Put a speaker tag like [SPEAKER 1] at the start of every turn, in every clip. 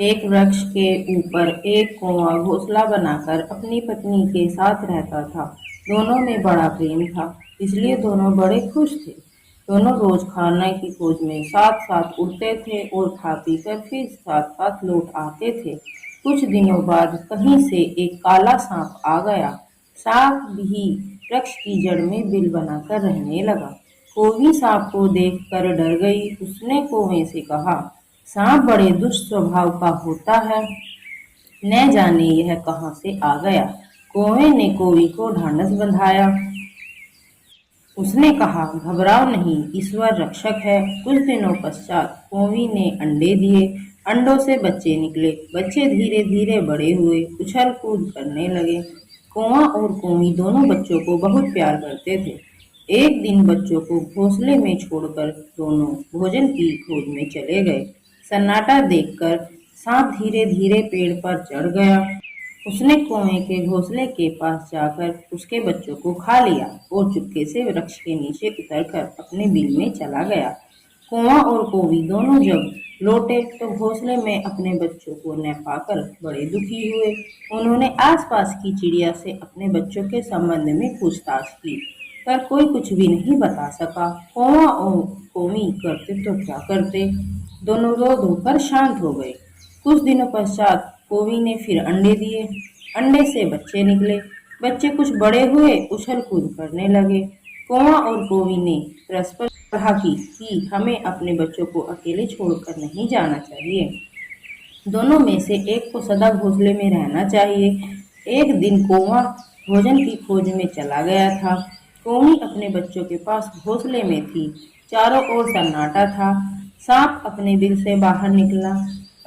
[SPEAKER 1] एक वृक्ष के ऊपर एक कौवा घोंसला बनाकर अपनी पत्नी के साथ रहता था। दोनों में बड़ा प्रेम था, इसलिए दोनों बड़े खुश थे। दोनों रोज खाने की खोज में साथ साथ उड़ते थे और खा पी कर फिर साथ साथ लौट आते थे। कुछ दिनों बाद कहीं से एक काला सांप आ गया। सांप भी वृक्ष की जड़ में बिल बनाकर रहने लगा। कौवी सांप को देखकर डर गई। उसने कौवे से कहा, सांप बड़े दुष्ट स्वभाव का होता है, न जाने यह कहाँ से आ गया। कौवे ने कौवी को ढांढस बंधाया। उसने कहा, घबराओ नहीं, ईश्वर रक्षक है। कुछ दिनों पश्चात कौवी ने अंडे दिए। अंडों से बच्चे निकले। बच्चे धीरे धीरे बड़े हुए, उछल कूद करने लगे। कौवा और कौवी दोनों बच्चों को बहुत प्यार करते थे। एक दिन बच्चों को घोंसले में छोड़कर दोनों भोजन की खोज में चले गए। सन्नाटा देखकर सांप धीरे धीरे पेड़ पर चढ़ गया। उसने कौवे के घोंसले के पास जाकर उसके बच्चों को खा लिया और चुपके से वृक्ष के नीचे उतरकर अपने बिल में चला गया। कौवा और कौवी दोनों जब लौटे तो घोंसले में अपने बच्चों को न पाकर बड़े दुखी हुए। उन्होंने आसपास की चिड़िया से अपने बच्चों के संबंध में पूछताछ की, पर कोई कुछ भी नहीं बता सका। कौवा और कौवी करते तो क्या करते, दोनों रो धोकर शांत हो गए। कुछ दिनों पश्चात कौवी ने फिर अंडे दिए। अंडे से बच्चे निकले। बच्चे कुछ बड़े हुए, उछल कूद करने लगे। कौवा और कौवी ने परस्पर कहा कि हमें अपने बच्चों को अकेले छोड़कर नहीं जाना चाहिए। दोनों में से एक को सदा घोंसले में रहना चाहिए। एक दिन कौवा भोजन की खोज में चला गया था। कौवी अपने बच्चों के पास घोंसले में थी। चारों ओर सन्नाटा था। सांप अपने बिल से बाहर निकला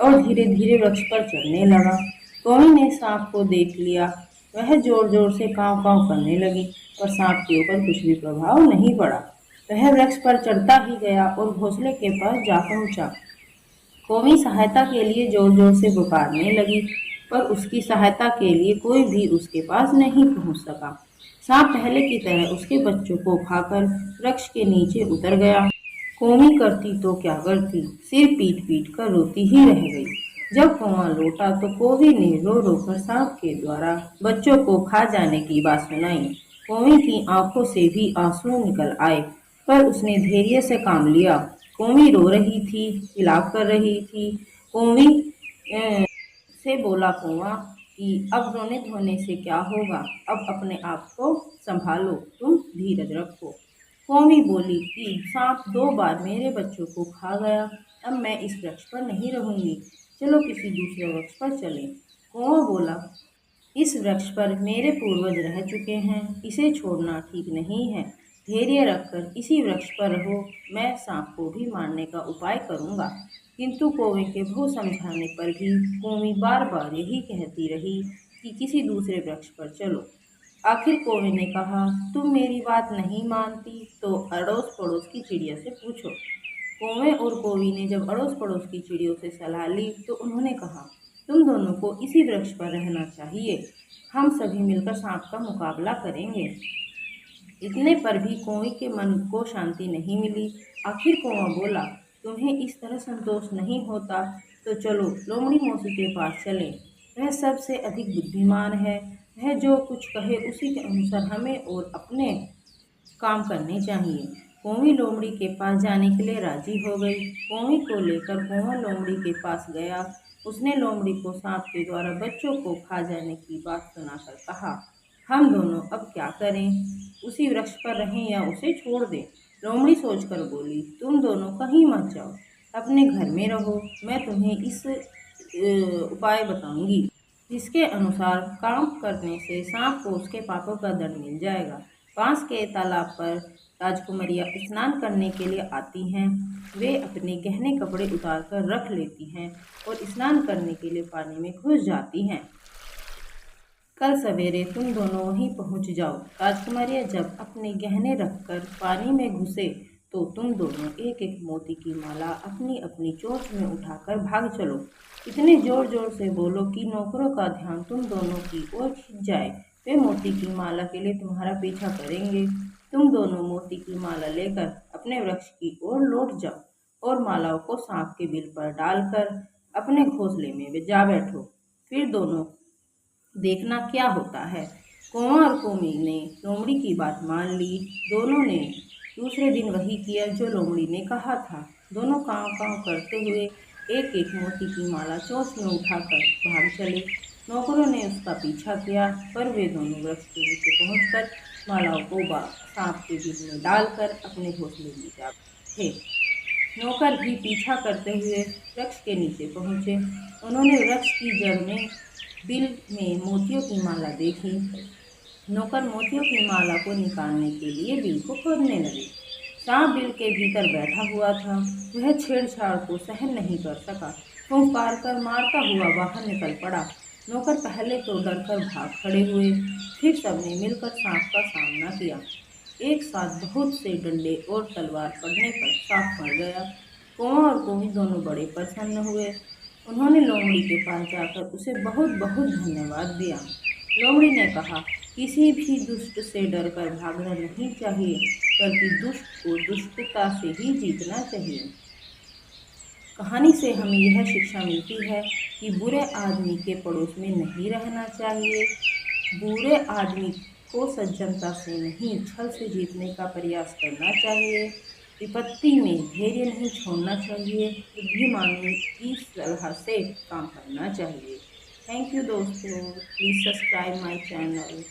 [SPEAKER 1] और धीरे धीरे वृक्ष पर चढ़ने लगा। कौवी ने सांप को देख लिया। वह जोर जोर से कांव कांव करने लगी, पर सांप के ऊपर कुछ भी प्रभाव नहीं पड़ा। वह वृक्ष पर चढ़ता ही गया और घोंसले के पास जा पहुंचा। कौवी सहायता के लिए जोर जोर से पुकारने लगी, पर उसकी सहायता के लिए कोई भी उसके पास नहीं पहुंच सका। सांप पहले की तरह उसके बच्चों को खाकर वृक्ष के नीचे उतर गया। कौवी करती तो क्या करती, सिर पीट पीट कर रोती ही रह गई। जब कौवा लौटा तो कौवी ने रो रो कर सांप के द्वारा बच्चों को खा जाने की बात सुनाई। कौवी की आंखों से भी आंसू निकल आए, पर उसने धैर्य से काम लिया। कौवी रो रही थी, विलाप कर रही थी। कौवी से बोला कौवा कि अब रोने धोने से क्या होगा, अब अपने आप को संभालो, तुम धीरज रखो। कौवी बोली कि सांप 2 बार मेरे बच्चों को खा गया, अब मैं इस वृक्ष पर नहीं रहूंगी, चलो किसी दूसरे वृक्ष पर चलें। कौवा बोला, इस वृक्ष पर मेरे पूर्वज रह चुके हैं, इसे छोड़ना ठीक नहीं है। धैर्य रखकर इसी वृक्ष पर रहो, मैं सांप को भी मारने का उपाय करूंगा। किंतु कौवे के बहुत समझाने पर भी कौवी बार बार यही कहती रही कि किसी दूसरे वृक्ष पर चलो। आखिर कौवे ने कहा, तुम मेरी बात नहीं मानती तो अड़ोस पड़ोस की चिड़िया से पूछो। कौवे और कौवी ने जब अड़ोस पड़ोस की चिड़ियों से सलाह ली तो उन्होंने कहा, तुम दोनों को इसी वृक्ष पर रहना चाहिए, हम सभी मिलकर सांप का मुकाबला करेंगे। इतने पर भी कौवे के मन को शांति नहीं मिली। आखिर कौवा बोला, तुम्हें इस तरह संतोष नहीं होता तो चलो लोमड़ी मौसी के पास चलें, वह सबसे अधिक बुद्धिमान है। वह जो कुछ कहे उसी के अनुसार हमें और अपने काम करने चाहिए। कौवी लोमड़ी के पास जाने के लिए राजी हो गई। कौवी को लेकर कौवा लोमड़ी के पास गया। उसने लोमड़ी को सांप के द्वारा बच्चों को खा जाने की बात सुनाकर कहा, हम दोनों अब क्या करें, उसी वृक्ष पर रहें या उसे छोड़ दें। लोमड़ी सोचकर बोली, तुम दोनों कहीं मत जाओ, अपने घर में रहो, मैं तुम्हें इस उपाय बताऊंगी जिसके अनुसार काम करने से सांप को उसके पापों का दंड मिल जाएगा। पास के तालाब पर राजकुमारियां स्नान करने के लिए आती हैं। वे अपने गहने कपड़े उतार कर रख लेती हैं और स्नान करने के लिए पानी में घुस जाती हैं। कल सवेरे तुम दोनों वहीं पहुंच जाओ। राजकुमारियां जब अपने गहने रखकर पानी में घुसे तो तुम दोनों एक एक मोती की माला अपनी अपनी चोंच में उठाकर भाग चलो। इतने जोर जोर से बोलो कि नौकरों का ध्यान तुम दोनों की ओर खिंच जाए। वे मोती की माला के लिए तुम्हारा पीछा करेंगे। तुम दोनों मोती की माला लेकर अपने वृक्ष की ओर लौट जाओ और मालाओं को सांप के बिल पर डालकर अपने घोंसले में वे जा बैठो, फिर दोनों देखना क्या होता है। कौवा और कोमी ने लोमड़ी की बात मान ली। दोनों ने दूसरे दिन वही किया जो लोमड़ी ने कहा था। दोनों कांव कांव करते हुए एक एक मोती की माला चोंच में उठाकर भाग चले। नौकरों ने उसका पीछा किया, पर वे दोनों वृक्ष के नीचे पहुंचकर मालाओं को सांप के बिल में डालकर अपने घोंसले में जा थे। नौकर भी पीछा करते हुए वृक्ष के नीचे पहुंचे। उन्होंने वृक्ष की जड़ में बिल में मोतियों की माला देखी। नौकर मोतियों की माला को निकालने के लिए बिल को खोदने लगे। सांप बिल के भीतर बैठा हुआ था। वह छेड़छाड़ को सहन नहीं कर सका। फुंकार कर मारता हुआ बाहर निकल पड़ा। नौकर पहले तो डरकर भाग खड़े हुए, फिर सबने मिलकर सांप का सामना किया। एक साथ बहुत से डंडे और तलवार पड़ने पर सांप मर गया। कौवा और कोमी दोनों बड़े प्रसन्न हुए। उन्होंने लोमड़ी के पास जाकर उसे बहुत बहुत धन्यवाद दिया। लोमड़ी ने कहा, किसी भी दुष्ट से डरकर भागना नहीं चाहिए, बल्कि दुष्ट को दुष्टता से ही जीतना चाहिए। कहानी से हमें यह शिक्षा मिलती है कि बुरे आदमी के पड़ोस में नहीं रहना चाहिए। बुरे आदमी को सज्जनता से नहीं, छल से जीतने का प्रयास करना चाहिए। विपत्ति में धैर्य नहीं छोड़ना चाहिए। बुद्धिमानों की सलाह से काम करना चाहिए। थैंक यू दोस्तों, प्लीज़ सब्सक्राइब माय चैनल।